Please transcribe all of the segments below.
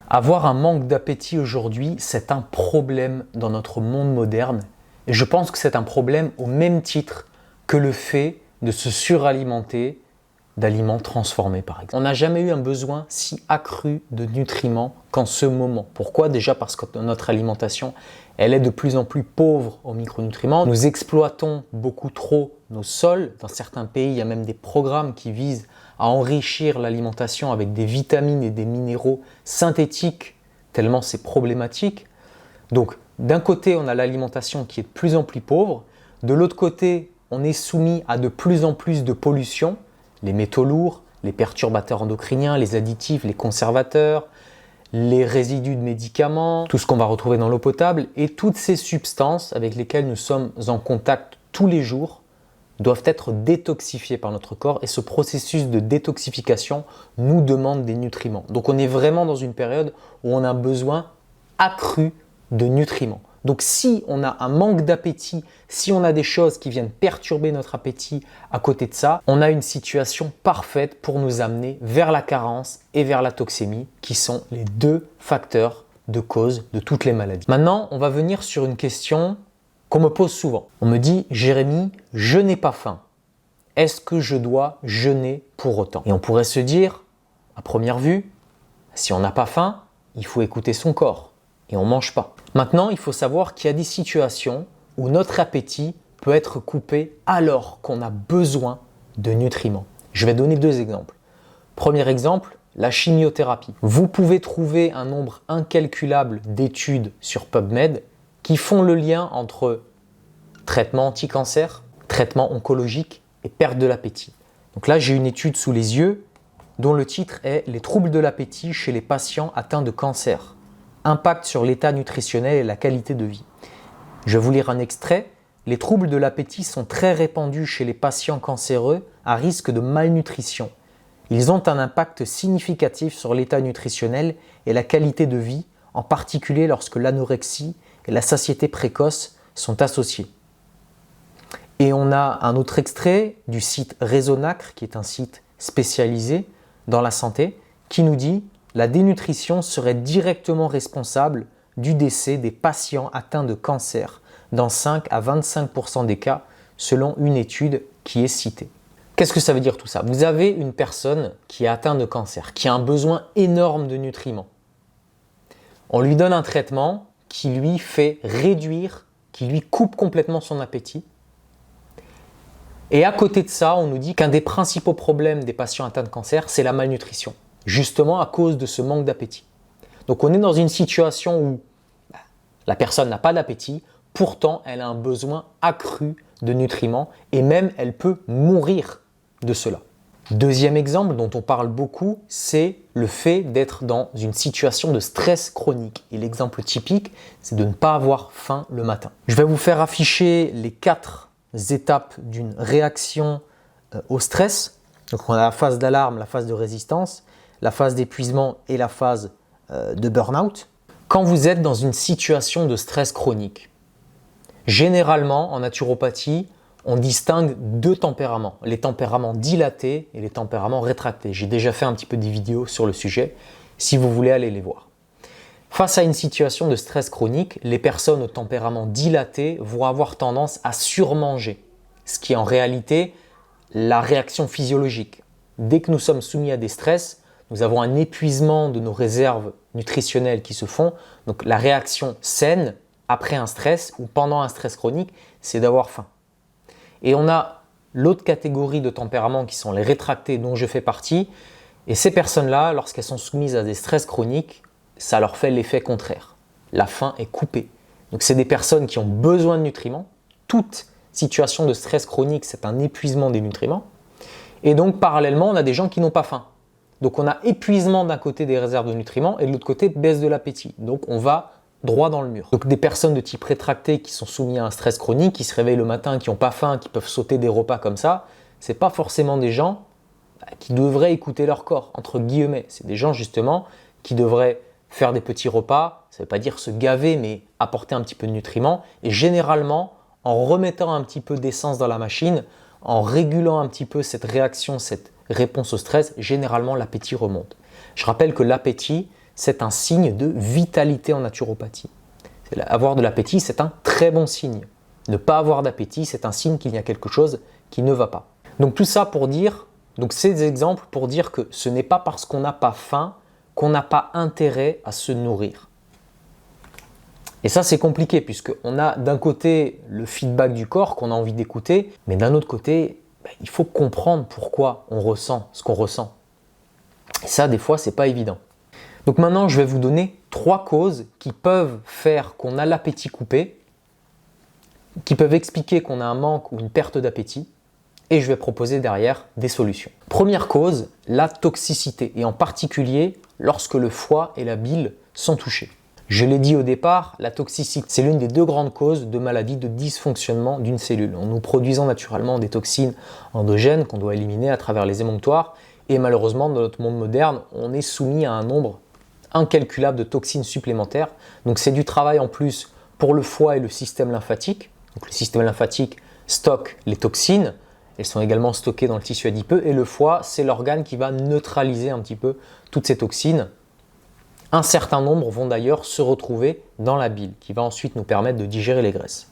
Avoir un manque d'appétit aujourd'hui, c'est un problème dans notre monde moderne. Et je pense que c'est un problème au même titre que le fait de se suralimenter d'aliments transformés par exemple. On n'a jamais eu un besoin si accru de nutriments qu'en ce moment. Pourquoi? Déjà parce que notre alimentation, elle est de plus en plus pauvre en micronutriments. Nous exploitons beaucoup trop nos sols. Dans certains pays, il y a même des programmes qui visent à enrichir l'alimentation avec des vitamines et des minéraux synthétiques, tellement c'est problématique. Donc, d'un côté, on a l'alimentation qui est de plus en plus pauvre. De l'autre côté, on est soumis à de plus en plus de pollution. Les métaux lourds, les perturbateurs endocriniens, les additifs, les conservateurs, les résidus de médicaments, tout ce qu'on va retrouver dans l'eau potable et toutes ces substances avec lesquelles nous sommes en contact tous les jours doivent être détoxifiées par notre corps et ce processus de détoxification nous demande des nutriments. Donc on est vraiment dans une période où on a besoin accru de nutriments. Donc si on a un manque d'appétit, si on a des choses qui viennent perturber notre appétit à côté de ça, on a une situation parfaite pour nous amener vers la carence et vers la toxémie, qui sont les deux facteurs de cause de toutes les maladies. Maintenant, on va venir sur une question qu'on me pose souvent. On me dit « Jérémy, je n'ai pas faim. Est-ce que je dois jeûner pour autant ?» Et on pourrait se dire, à première vue, si on n'a pas faim, il faut écouter son corps. Et on ne mange pas. Maintenant, il faut savoir qu'il y a des situations où notre appétit peut être coupé alors qu'on a besoin de nutriments. Je vais donner deux exemples. Premier exemple, la chimiothérapie. Vous pouvez trouver un nombre incalculable d'études sur PubMed qui font le lien entre traitement anti-cancer, traitement oncologique et perte de l'appétit. Donc là, j'ai une étude sous les yeux dont le titre est « Les troubles de l'appétit chez les patients atteints de cancer ». Impact sur l'état nutritionnel et la qualité de vie. Je vais vous lire un extrait. Les troubles de l'appétit sont très répandus chez les patients cancéreux à risque de malnutrition. Ils ont un impact significatif sur l'état nutritionnel et la qualité de vie, en particulier lorsque l'anorexie et la satiété précoce sont associées. Et on a un autre extrait du site Raisonnacre, qui est un site spécialisé dans la santé, qui nous dit la dénutrition serait directement responsable du décès des patients atteints de cancer dans 5 à 25% des cas, selon une étude qui est citée. Qu'est-ce que ça veut dire tout ça? Vous avez une personne qui est atteinte de cancer, qui a un besoin énorme de nutriments. On lui donne un traitement qui lui fait réduire, qui lui coupe complètement son appétit. Et à côté de ça, on nous dit qu'un des principaux problèmes des patients atteints de cancer, c'est la malnutrition. Justement à cause de ce manque d'appétit. Donc on est dans une situation où la personne n'a pas d'appétit, pourtant elle a un besoin accru de nutriments et même elle peut mourir de cela. Deuxième exemple dont on parle beaucoup, c'est le fait d'être dans une situation de stress chronique. Et l'exemple typique, c'est de ne pas avoir faim le matin. Je vais vous faire afficher les 4 étapes d'une réaction au stress. Donc on a la phase d'alarme, la phase de résistance, la phase d'épuisement et la phase de burn-out. Quand vous êtes dans une situation de stress chronique, généralement en naturopathie, on distingue 2 tempéraments, les tempéraments dilatés et les tempéraments rétractés. J'ai déjà fait un petit peu des vidéos sur le sujet, si vous voulez aller les voir. Face à une situation de stress chronique, les personnes au tempérament dilaté vont avoir tendance à surmanger, ce qui est en réalité la réaction physiologique. Dès que nous sommes soumis à des stress, nous avons un épuisement de nos réserves nutritionnelles qui se font. Donc la réaction saine après un stress ou pendant un stress chronique, c'est d'avoir faim. Et on a l'autre catégorie de tempéraments qui sont les rétractés dont je fais partie. Et ces personnes-là, lorsqu'elles sont soumises à des stress chroniques, ça leur fait l'effet contraire. La faim est coupée. Donc c'est des personnes qui ont besoin de nutriments. Toute situation de stress chronique, c'est un épuisement des nutriments. Et donc parallèlement, on a des gens qui n'ont pas faim. Donc on a épuisement d'un côté des réserves de nutriments et de l'autre côté baisse de l'appétit. Donc on va droit dans le mur. Donc des personnes de type rétracté qui sont soumises à un stress chronique, qui se réveillent le matin, qui n'ont pas faim, qui peuvent sauter des repas comme ça, ce n'est pas forcément des gens qui devraient écouter leur corps, entre guillemets. C'est des gens justement qui devraient faire des petits repas, ça ne veut pas dire se gaver, mais apporter un petit peu de nutriments. Et généralement, en remettant un petit peu d'essence dans la machine, en régulant un petit peu cette réaction, cette réponse au stress, généralement l'appétit remonte. Je rappelle que l'appétit, c'est un signe de vitalité en naturopathie. Avoir de l'appétit, c'est un très bon signe. Ne pas avoir d'appétit, c'est un signe qu'il y a quelque chose qui ne va pas. Donc tout ça pour dire, donc ces exemples pour dire que ce n'est pas parce qu'on n'a pas faim qu'on n'a pas intérêt à se nourrir. Et ça, c'est compliqué puisqu'on a d'un côté le feedback du corps qu'on a envie d'écouter, mais d'un autre côté, il faut comprendre pourquoi on ressent ce qu'on ressent. Et ça, des fois, c'est pas évident. Donc maintenant, je vais vous donner 3 causes qui peuvent faire qu'on a l'appétit coupé, qui peuvent expliquer qu'on a un manque ou une perte d'appétit, et je vais proposer derrière des solutions. Première cause, la toxicité, et en particulier lorsque le foie et la bile sont touchés. Je l'ai dit au départ, la toxicité, c'est l'une des 2 grandes causes de maladie de dysfonctionnement d'une cellule. En nous produisant naturellement des toxines endogènes qu'on doit éliminer à travers les émonctoires, et malheureusement, dans notre monde moderne, on est soumis à un nombre incalculable de toxines supplémentaires. Donc c'est du travail en plus pour le foie et le système lymphatique. Donc le système lymphatique stocke les toxines, elles sont également stockées dans le tissu adipeux, et le foie, c'est l'organe qui va neutraliser un petit peu toutes ces toxines. Un certain nombre vont d'ailleurs se retrouver dans la bile, qui va ensuite nous permettre de digérer les graisses.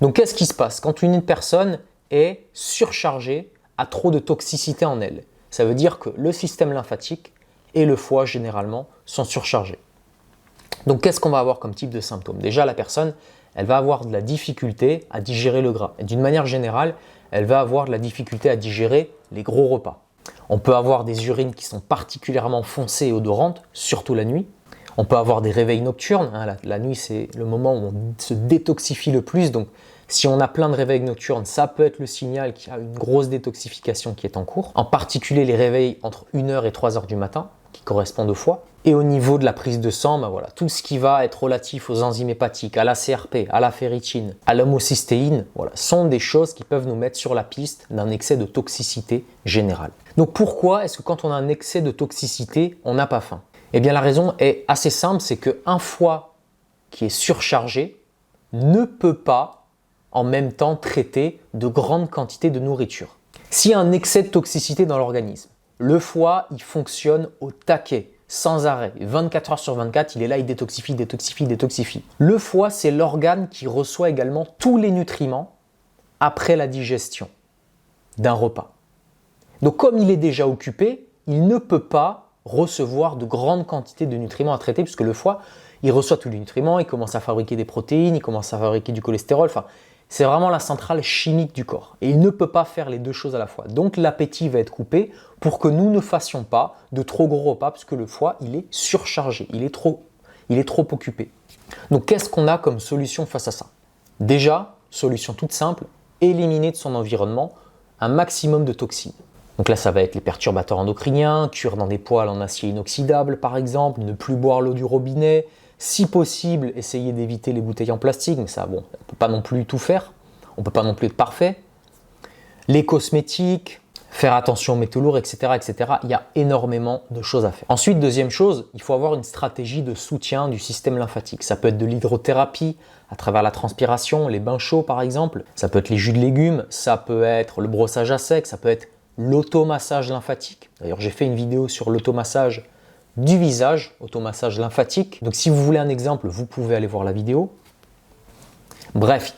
Donc qu'est-ce qui se passe quand une personne est surchargée, a trop de toxicité en elle? Ça veut dire que le système lymphatique et le foie généralement sont surchargés. Donc qu'est-ce qu'on va avoir comme type de symptômes? Déjà, la personne, elle va avoir de la difficulté à digérer le gras. Et d'une manière générale, elle va avoir de la difficulté à digérer les gros repas. On peut avoir des urines qui sont particulièrement foncées et odorantes, surtout la nuit. On peut avoir des réveils nocturnes. La nuit, c'est le moment où on se détoxifie le plus. Donc, si on a plein de réveils nocturnes, ça peut être le signal qu'il y a une grosse détoxification qui est en cours. En particulier les réveils entre 1h et 3h du matin, qui correspondent au foie. Et au niveau de la prise de sang, tout ce qui va être relatif aux enzymes hépatiques, à la CRP, à la ferritine, à l'homocystéine, sont des choses qui peuvent nous mettre sur la piste d'un excès de toxicité générale. Donc pourquoi est-ce que quand on a un excès de toxicité, on n'a pas faim? Eh bien la raison est assez simple, c'est qu'un foie qui est surchargé ne peut pas en même temps traiter de grandes quantités de nourriture. S'il y a un excès de toxicité dans l'organisme, le foie, il fonctionne au taquet, sans arrêt. 24 heures sur 24, il est là, il détoxifie, détoxifie, détoxifie. Le foie, c'est l'organe qui reçoit également tous les nutriments après la digestion d'un repas. Donc comme il est déjà occupé, il ne peut pas recevoir de grandes quantités de nutriments à traiter puisque le foie, il reçoit tous les nutriments, il commence à fabriquer des protéines, il commence à fabriquer du cholestérol, c'est vraiment la centrale chimique du corps. Et il ne peut pas faire les 2 choses à la fois. Donc l'appétit va être coupé pour que nous ne fassions pas de trop gros repas puisque le foie, il est surchargé, il est trop occupé. Donc qu'est-ce qu'on a comme solution face à ça? Déjà, solution toute simple, éliminer de son environnement un maximum de toxines. Donc là, ça va être les perturbateurs endocriniens, cuire dans des poêles en acier inoxydable par exemple, ne plus boire l'eau du robinet, si possible, essayer d'éviter les bouteilles en plastique, mais ça, on ne peut pas non plus tout faire, on ne peut pas non plus être parfait. Les cosmétiques, faire attention aux métaux lourds, etc., etc. Il y a énormément de choses à faire. Ensuite, deuxième chose, il faut avoir une stratégie de soutien du système lymphatique. Ça peut être de l'hydrothérapie à travers la transpiration, les bains chauds par exemple. Ça peut être les jus de légumes, ça peut être le brossage à sec, ça peut être l'automassage lymphatique. D'ailleurs, j'ai fait une vidéo sur l'automassage du visage, automassage lymphatique. Donc si vous voulez un exemple, vous pouvez aller voir la vidéo. Bref,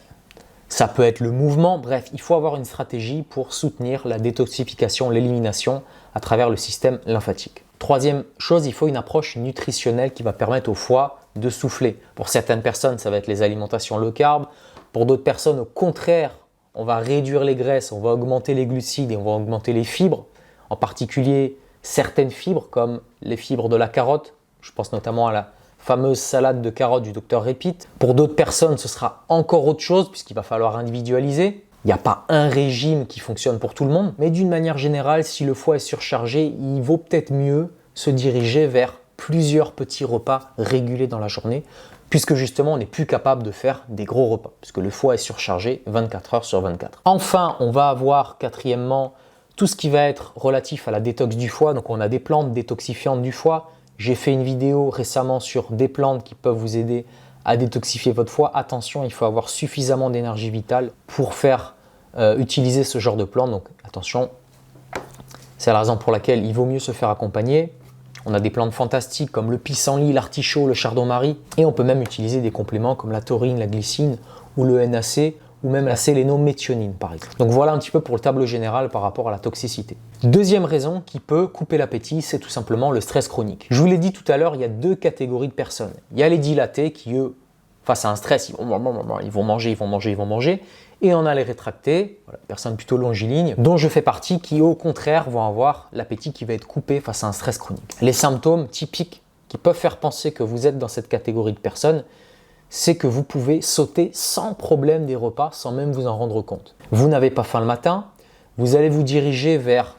ça peut être le mouvement. Bref, il faut avoir une stratégie pour soutenir la détoxification, l'élimination à travers le système lymphatique. Troisième chose, il faut une approche nutritionnelle qui va permettre au foie de souffler. Pour certaines personnes, ça va être les alimentations low carb. Pour d'autres personnes, au contraire, on va réduire les graisses, on va augmenter les glucides et on va augmenter les fibres. En particulier, certaines fibres comme les fibres de la carotte. Je pense notamment à la fameuse salade de carottes du docteur Repeat. Pour d'autres personnes, ce sera encore autre chose puisqu'il va falloir individualiser. Il n'y a pas un régime qui fonctionne pour tout le monde, mais d'une manière générale, si le foie est surchargé, il vaut peut-être mieux se diriger vers plusieurs petits repas régulés dans la journée, puisque justement on n'est plus capable de faire des gros repas, puisque le foie est surchargé 24 heures sur 24. Enfin, on va avoir quatrièmement tout ce qui va être relatif à la détox du foie. Donc on a des plantes détoxifiantes du foie. J'ai fait une vidéo récemment sur des plantes qui peuvent vous aider à détoxifier votre foie. Attention, il faut avoir suffisamment d'énergie vitale pour faire utiliser ce genre de plantes. Donc attention, c'est la raison pour laquelle il vaut mieux se faire accompagner. On a des plantes fantastiques comme le pissenlit, l'artichaut, le chardon-marie. Et on peut même utiliser des compléments comme la taurine, la glycine ou le NAC ou même la sélénométhionine par exemple. Donc voilà un petit peu pour le tableau général par rapport à la toxicité. Deuxième raison qui peut couper l'appétit, c'est tout simplement le stress chronique. Je vous l'ai dit tout à l'heure, il y a deux catégories de personnes. Il y a les dilatés qui, eux, face à un stress, ils vont manger. Et on a les rétractés, voilà, personnes plutôt longilines, dont je fais partie, qui au contraire vont avoir l'appétit qui va être coupé face à un stress chronique. Les symptômes typiques qui peuvent faire penser que vous êtes dans cette catégorie de personnes, c'est que vous pouvez sauter sans problème des repas sans même vous en rendre compte. Vous n'avez pas faim le matin, vous allez vous diriger vers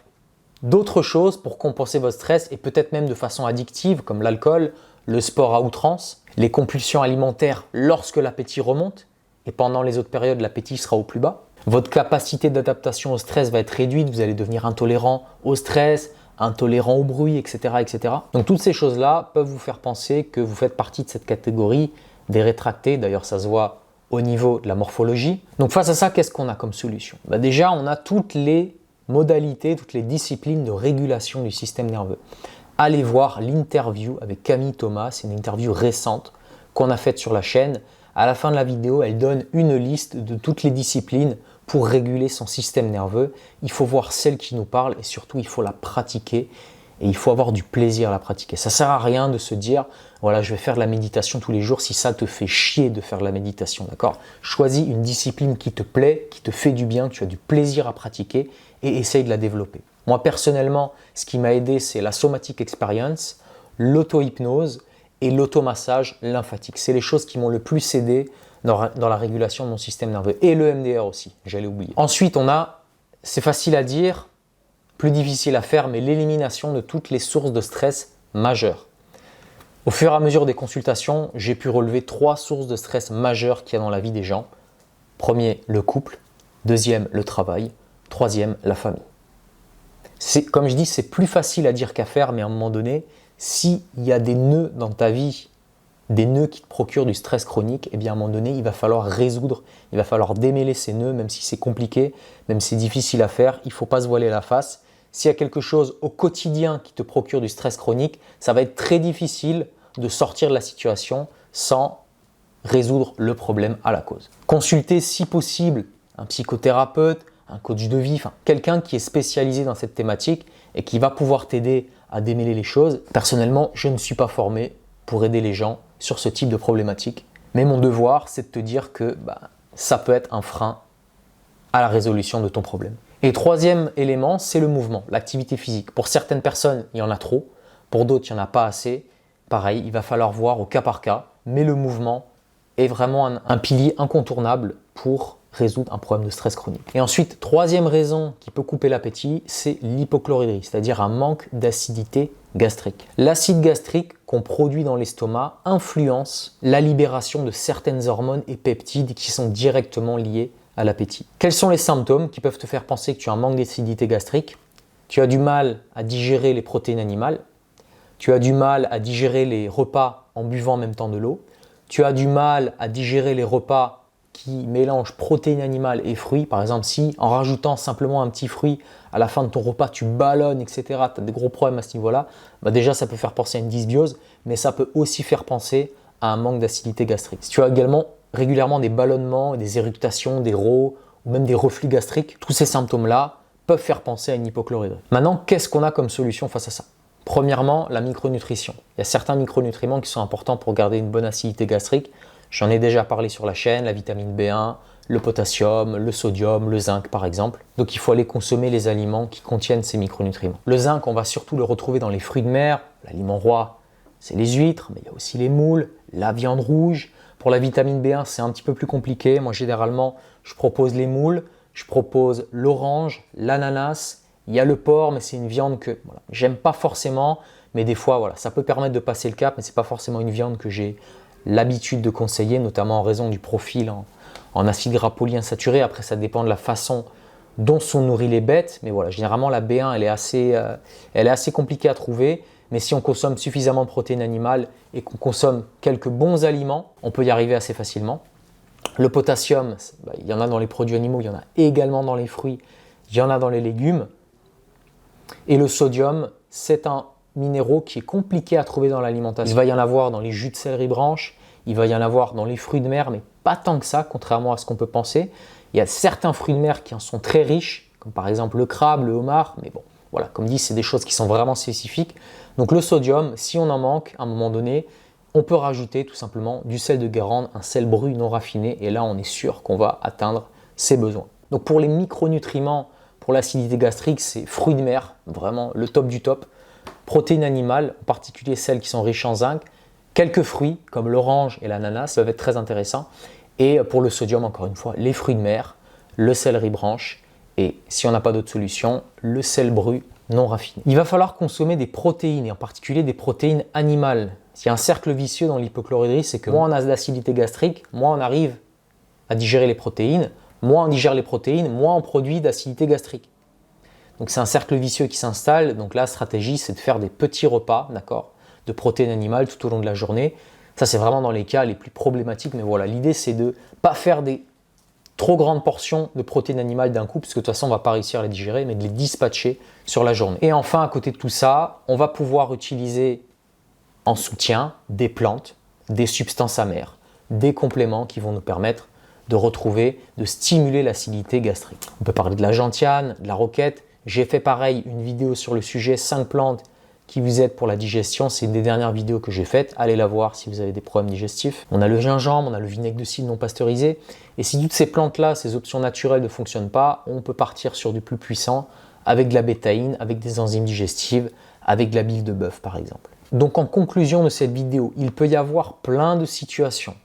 d'autres choses pour compenser votre stress et peut-être même de façon addictive comme l'alcool, le sport à outrance, les compulsions alimentaires lorsque l'appétit remonte et pendant les autres périodes l'appétit sera au plus bas. Votre capacité d'adaptation au stress va être réduite, vous allez devenir intolérant au stress, intolérant au bruit, etc., etc. Donc toutes ces choses-là peuvent vous faire penser que vous faites partie de cette catégorie des rétractés, d'ailleurs ça se voit au niveau de la morphologie. Donc face à ça, qu'est-ce qu'on a comme solution? Déjà, on a toutes les modalités, toutes les disciplines de régulation du système nerveux. Allez voir l'interview avec Camille Thomas, c'est une interview récente qu'on a faite sur la chaîne. À la fin de la vidéo, elle donne une liste de toutes les disciplines pour réguler son système nerveux. Il faut voir celle qui nous parle et surtout il faut la pratiquer. Et il faut avoir du plaisir à la pratiquer. Ça ne sert à rien de se dire, voilà, je vais faire de la méditation tous les jours si ça te fait chier de faire de la méditation, d'accord? Choisis une discipline qui te plaît, qui te fait du bien, que tu as du plaisir à pratiquer et essaye de la développer. Moi, personnellement, ce qui m'a aidé, c'est la somatic experience, l'auto-hypnose et l'automassage lymphatique. C'est les choses qui m'ont le plus aidé dans la régulation de mon système nerveux. Et le MDR aussi, j'allais oublier. Ensuite, on a, c'est facile à dire, plus difficile à faire, mais l'élimination de toutes les sources de stress majeures. Au fur et à mesure des consultations, j'ai pu relever 3 sources de stress majeures qu'il y a dans la vie des gens. Premier, le couple. Deuxième, le travail. Troisième, la famille. Comme je dis, c'est plus facile à dire qu'à faire, mais à un moment donné, s'il y a des nœuds dans ta vie, des nœuds qui te procurent du stress chronique, eh bien à un moment donné, il va falloir résoudre, il va falloir démêler ces nœuds, même si c'est compliqué, même si c'est difficile à faire, il ne faut pas se voiler la face. S'il y a quelque chose au quotidien qui te procure du stress chronique, ça va être très difficile de sortir de la situation sans résoudre le problème à la cause. Consultez si possible un psychothérapeute, un coach de vie, quelqu'un qui est spécialisé dans cette thématique et qui va pouvoir t'aider à démêler les choses. Personnellement, je ne suis pas formé pour aider les gens sur ce type de problématique, mais mon devoir, c'est de te dire que ça peut être un frein à la résolution de ton problème. Et troisième élément, c'est le mouvement, l'activité physique. Pour certaines personnes, il y en a trop, pour d'autres, il n'y en a pas assez. Pareil, il va falloir voir au cas par cas, mais le mouvement est vraiment un pilier incontournable pour résoudre un problème de stress chronique. Et ensuite, troisième raison qui peut couper l'appétit, c'est l'hypochlorhydrie, c'est-à-dire un manque d'acidité gastrique. L'acide gastrique qu'on produit dans l'estomac influence la libération de certaines hormones et peptides qui sont directement liés à l'appétit. Quels sont les symptômes qui peuvent te faire penser que tu as un manque d'acidité gastrique? Tu as du mal à digérer les protéines animales, tu as du mal à digérer les repas en buvant en même temps de l'eau, tu as du mal à digérer les repas qui mélangent protéines animales et fruits. Par exemple, si en rajoutant simplement un petit fruit à la fin de ton repas, tu ballonnes, etc., tu as des gros problèmes à ce niveau-là, déjà ça peut faire penser à une dysbiose, mais ça peut aussi faire penser à un manque d'acidité gastrique. Si tu as également régulièrement des ballonnements, des éructations, des rots ou même des reflux gastriques, tous ces symptômes-là peuvent faire penser à une hypochlorhydrie. Maintenant, qu'est-ce qu'on a comme solution face à ça? Premièrement, la micronutrition. Il y a certains micronutriments qui sont importants pour garder une bonne acidité gastrique. J'en ai déjà parlé sur la chaîne, la vitamine B1, le potassium, le sodium, le zinc par exemple. Donc il faut aller consommer les aliments qui contiennent ces micronutriments. Le zinc, on va surtout le retrouver dans les fruits de mer. L'aliment roi, c'est les huîtres, mais il y a aussi les moules, la viande rouge. Pour la vitamine B1, c'est un petit peu plus compliqué. Moi, généralement, je propose les moules, je propose l'orange, l'ananas. Il y a le porc, mais c'est une viande que j'aime pas forcément. Mais des fois, ça peut permettre de passer le cap, mais c'est pas forcément une viande que j'ai l'habitude de conseiller, notamment en raison du profil en acides gras polyinsaturés. Après, ça dépend de la façon dont sont nourries les bêtes. Mais généralement, la B1, elle est assez compliquée à trouver. Mais si on consomme suffisamment de protéines animales et qu'on consomme quelques bons aliments, on peut y arriver assez facilement. Le potassium, il y en a dans les produits animaux, il y en a également dans les fruits, il y en a dans les légumes. Et le sodium, c'est un minéraux qui est compliqué à trouver dans l'alimentation. Il va y en avoir dans les jus de céleri branche, il va y en avoir dans les fruits de mer, mais pas tant que ça, contrairement à ce qu'on peut penser. Il y a certains fruits de mer qui en sont très riches, comme par exemple le crabe, le homard, mais bon, voilà, comme dit, c'est des choses qui sont vraiment spécifiques. Donc le sodium, si on en manque à un moment donné, on peut rajouter tout simplement du sel de Guérande, un sel brut non raffiné, et là on est sûr qu'on va atteindre ses besoins. Donc pour les micronutriments, pour l'acidité gastrique, c'est fruits de mer, vraiment le top du top. Protéines animales, en particulier celles qui sont riches en zinc. Quelques fruits comme l'orange et l'ananas peuvent être très intéressants. Et pour le sodium, encore une fois, les fruits de mer, le céleri branche et si on n'a pas d'autre solution, le sel brut non raffiné. Il va falloir consommer des protéines et en particulier des protéines animales. Il y a un cercle vicieux dans l'hypochlorhydrie, c'est que moins on a d'acidité gastrique, moins on arrive à digérer les protéines, moins on digère les protéines, moins on produit d'acidité gastrique. Donc c'est un cercle vicieux qui s'installe. Donc la stratégie, c'est de faire des petits repas, d'accord, de protéines animales tout au long de la journée. Ça, c'est vraiment dans les cas les plus problématiques. Mais voilà, l'idée, c'est de ne pas faire des trop grandes portions de protéines animales d'un coup, parce que de toute façon, on ne va pas réussir à les digérer, mais de les dispatcher sur la journée. Et enfin, à côté de tout ça, on va pouvoir utiliser en soutien des plantes, des substances amères, des compléments qui vont nous permettre de retrouver, de stimuler l'acidité gastrique. On peut parler de la gentiane, de la roquette. J'ai fait pareil, une vidéo sur le sujet 5 plantes qui vous aident pour la digestion. C'est une des dernières vidéos que j'ai faites. Allez la voir si vous avez des problèmes digestifs. On a le gingembre, on a le vinaigre de cidre non pasteurisé. Et si toutes ces plantes-là, ces options naturelles ne fonctionnent pas, on peut partir sur du plus puissant avec de la bétaïne, avec des enzymes digestives, avec de la bile de bœuf par exemple. Donc en conclusion de cette vidéo, il peut y avoir plein de situations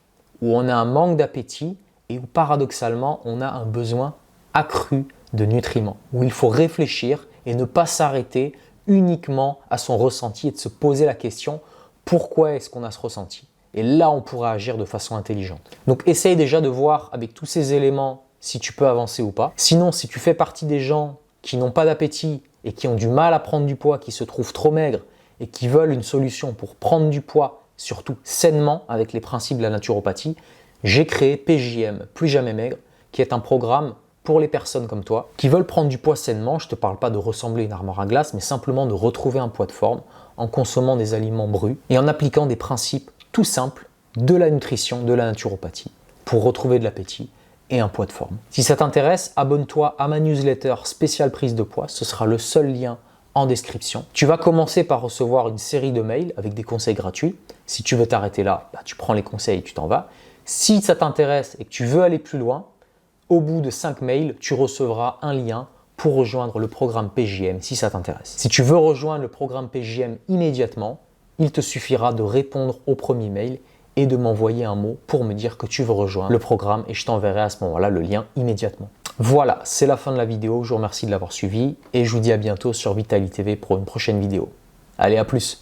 où on a un manque d'appétit et où paradoxalement, on a un besoin accru de nutriments, où il faut réfléchir et ne pas s'arrêter uniquement à son ressenti et de se poser la question pourquoi est-ce qu'on a ce ressenti? Et là, on pourra agir de façon intelligente. Donc, essaye déjà de voir avec tous ces éléments si tu peux avancer ou pas. Sinon, si tu fais partie des gens qui n'ont pas d'appétit et qui ont du mal à prendre du poids, qui se trouvent trop maigres et qui veulent une solution pour prendre du poids, surtout sainement avec les principes de la naturopathie, j'ai créé PJM, Plus Jamais Maigre, qui est un programme pour les personnes comme toi qui veulent prendre du poids sainement. Je ne te parle pas de ressembler à une armoire à glace, mais simplement de retrouver un poids de forme en consommant des aliments bruts et en appliquant des principes tout simples de la nutrition, de la naturopathie pour retrouver de l'appétit et un poids de forme. Si ça t'intéresse, abonne-toi à ma newsletter spéciale prise de poids. Ce sera le seul lien en description. Tu vas commencer par recevoir une série de mails avec des conseils gratuits. Si tu veux t'arrêter là, tu prends les conseils et tu t'en vas. Si ça t'intéresse et que tu veux aller plus loin, au bout de 5 mails, tu recevras un lien pour rejoindre le programme PJM si ça t'intéresse. Si tu veux rejoindre le programme PJM immédiatement, il te suffira de répondre au premier mail et de m'envoyer un mot pour me dire que tu veux rejoindre le programme et je t'enverrai à ce moment-là le lien immédiatement. Voilà, c'est la fin de la vidéo. Je vous remercie de l'avoir suivi et je vous dis à bientôt sur Vitali TV pour une prochaine vidéo. Allez, à plus!